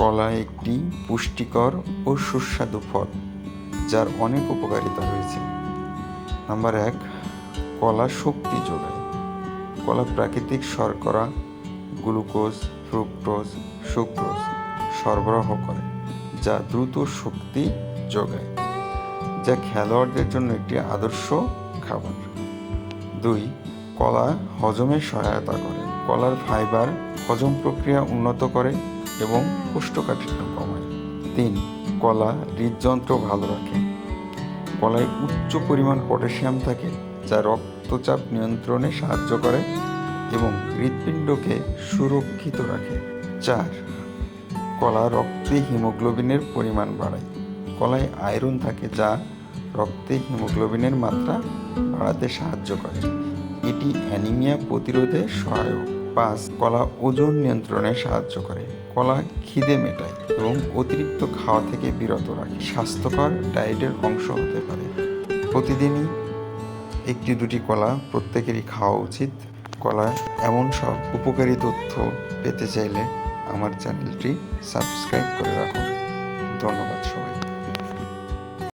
কলা একটি পুষ্টিকর ও সুস্বাদু ফল, যার অনেক উপকারিতা রয়েছে। নাম্বার 1, কলা শক্তি যোগায়। কলা প্রাকৃতিক শর্করা, গ্লুকোজ, ফ্রুক্টোজ, সুক্রোজ সরবরাহ করে, যা দ্রুত শক্তি যোগায়, যা খেলোয়াড়দের জন্য একটি আদর্শ খাবার। 2, কলা হজমে সহায়তা করে। কলার ফাইবার হজম প্রক্রিয়া উন্নত করে এবং কোষ্ঠকাঠিন্য কমায়। 3, কলা হৃদযন্ত্র ভালো রাখে। কলায় উচ্চ পরিমাণ পটাশিয়াম থাকে, যা রক্তচাপ নিয়ন্ত্রণে সাহায্য করে এবং হৃৎপিণ্ডকে সুরক্ষিত রাখে। 4, কলা রক্তে হিমোগ্লোবিনের পরিমাণ বাড়ায়। কলায় আয়রন থাকে, যা রক্তে হিমোগ্লোবিনের মাত্রা বাড়াতে সাহায্য করে। এটি অ্যানিমিয়া প্রতিরোধে সহায়ক। 5, কলা ওজন নিয়ন্ত্রণে সাহায্য করে। কলা খিদে মেটায় এবং অতিরিক্ত খাওয়া থেকে বিরত রাখে। স্বাস্থ্যকর ডায়েটের অংশ হতে পারে। প্রতিদিনই 1-2টি কলা প্রত্যেকেরই খাওয়া উচিত। কলা এমন সব উপকারী তথ্য পেতে চাইলে আমার চ্যানেলটি সাবস্ক্রাইব করে রাখুন। ধন্যবাদ সবাই।